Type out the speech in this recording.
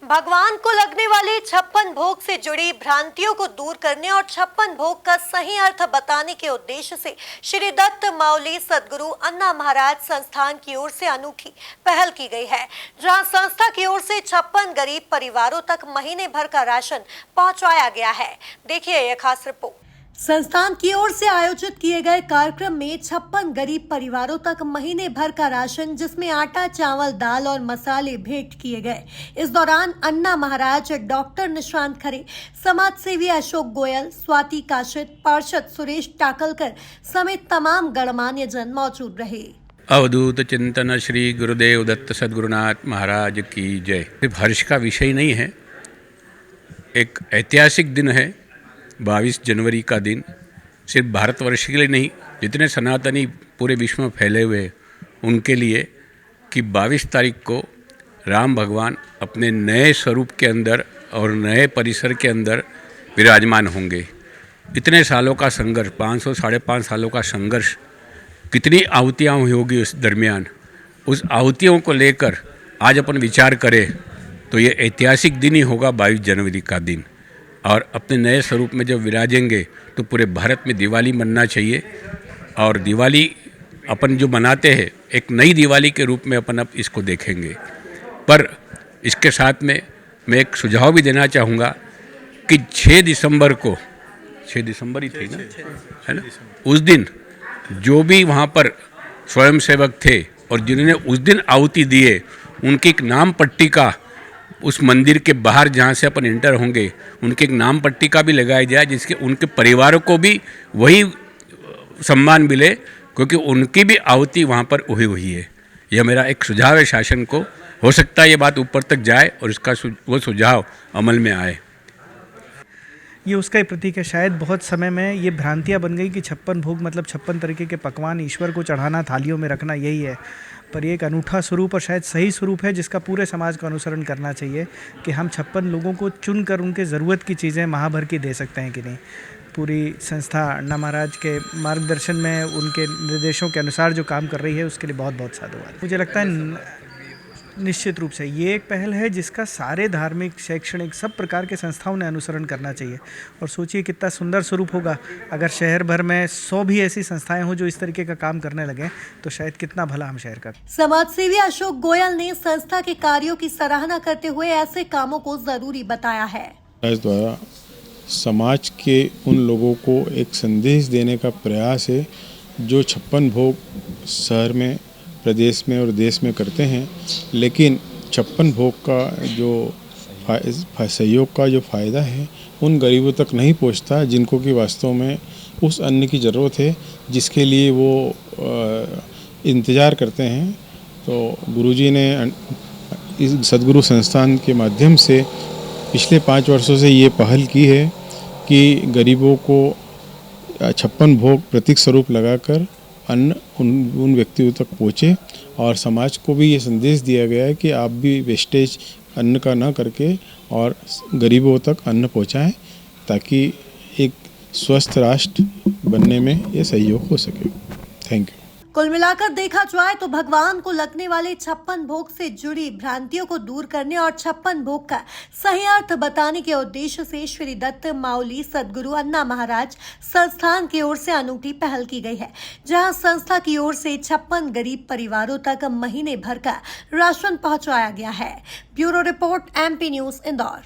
भगवान को लगने वाले 56 भोग से जुड़ी भ्रांतियों को दूर करने और 56 भोग का सही अर्थ बताने के उद्देश्य से श्री दत्त माउली सद्गुरु अन्ना महाराज संस्थान की ओर से अनूठी पहल की गई है, जहां संस्था की ओर से 56 गरीब परिवारों तक महीने भर का राशन पहुंचाया गया है। देखिए यह खास रिपोर्ट। संस्थान की ओर से आयोजित किए गए कार्यक्रम में 56 गरीब परिवारों तक महीने भर का राशन, जिसमें आटा, चावल, दाल और मसाले भेंट किए गए। इस दौरान अन्ना महाराज, डॉक्टर निशांत खरे, समाज सेवी अशोक गोयल, स्वाति काशित, पार्षद सुरेश टाकलकर समेत तमाम गणमान्य जन मौजूद रहे। अवधूत चिंतन श्री गुरुदेव दत्त सद्गुरुनाथ महाराज की जय। सिर्फ हर्ष का विषय नहीं है, एक ऐतिहासिक दिन है 22 जनवरी का दिन। सिर्फ भारतवर्ष के लिए नहीं, जितने सनातनी पूरे विश्व में फैले हुए उनके लिए, कि 22 तारीख को राम भगवान अपने नए स्वरूप के अंदर और नए परिसर के अंदर विराजमान होंगे। इतने सालों का संघर्ष, 500 साढ़े 5 सालों का संघर्ष, कितनी आहुतियाँ हुई होगी उस दरमियान, उस आहुतियों को लेकर आज अपन विचार करें तो ये ऐतिहासिक दिन ही होगा 22 जनवरी का दिन। और अपने नए स्वरूप में जब विराजेंगे तो पूरे भारत में दिवाली मनना चाहिए। और दिवाली अपन जो मनाते हैं, एक नई दिवाली के रूप में अपन अब इसको देखेंगे। पर इसके साथ में मैं एक सुझाव भी देना चाहूँगा कि 6 दिसंबर को, 6 दिसंबर ही थी ना, है ना, उस दिन जो भी वहाँ पर स्वयंसेवक थे और जिन्होंने उस दिन आहुति दिए, उनकी एक नाम पट्टी का उस मंदिर के बाहर जहाँ से अपन इंटर होंगे, उनके एक नाम पट्टी का भी लगाया जाए, जिसके उनके परिवारों को भी वही सम्मान मिले, क्योंकि उनकी भी आहुति वहाँ पर हुई है। यह मेरा एक सुझाव है शासन को। हो सकता है ये बात ऊपर तक जाए और इसका वो सुझाव अमल में आए। ये उसका ही प्रतीक है। शायद बहुत समय में ये भ्रांतियाँ बन गई कि 56 भोग मतलब 56 तरीके के पकवान ईश्वर को चढ़ाना, थालियों में रखना, यही है। पर ये एक अनूठा स्वरूप और शायद सही स्वरूप है, जिसका पूरे समाज को अनुसरण करना चाहिए कि हम 56 लोगों को चुनकर उनके ज़रूरत की चीज़ें माह भर की दे सकते हैं कि नहीं। पूरी संस्था अन्ना महाराज के मार्गदर्शन में, उनके निर्देशों के अनुसार जो काम कर रही है, उसके लिए बहुत बहुत साधुवाद। मुझे लगता है निश्चित रूप से ये एक पहल है जिसका सारे धार्मिक, शैक्षणिक, सब प्रकार के संस्थाओं ने अनुसरण करना चाहिए। और सोचिए कितना सुंदर स्वरूप होगा अगर शहर भर में 100 भी ऐसी संस्थाएं हों जो इस तरीके का काम करने लगे, तो शायद कितना भला हम शहर का। समाज सेवी अशोक गोयल ने संस्था के कार्यों की सराहना करते हुए ऐसे कामों को जरूरी बताया है। इस द्वारा समाज के उन लोगों को एक संदेश देने का प्रयास है जो 56 भोग शहर में, प्रदेश में और देश में करते हैं, लेकिन 56 भोग का जो सहयोग का जो फ़ायदा है उन गरीबों तक नहीं पहुंचता, जिनको कि वास्तव में उस अन्न की ज़रूरत है, जिसके लिए वो इंतज़ार करते हैं। तो गुरुजी ने इस सद्गुरु संस्थान के माध्यम से पिछले 5 वर्षों से ये पहल की है कि गरीबों को 56 भोग प्रतीक स्वरूप लगाकर अन्न उन व्यक्तियों तक पहुँचे। और समाज को भी ये संदेश दिया गया है कि आप भी वेस्टेज अन्न का ना करके और गरीबों तक अन्न पहुँचाएं, ताकि एक स्वस्थ राष्ट्र बनने में ये सहयोग हो सके। Thank you. कुल मिलाकर देखा जाए तो भगवान को लगने वाले 56 भोग से जुड़ी भ्रांतियों को दूर करने और 56 भोग का सही अर्थ बताने के उद्देश्य से श्री दत्त माउली सद्गुरु अन्ना महाराज संस्थान की ओर से अनूठी पहल की गई है, जहां संस्था की ओर से 56 गरीब परिवारों तक महीने भर का राशन पहुंचाया गया है। Bureau report, MP news, Indore.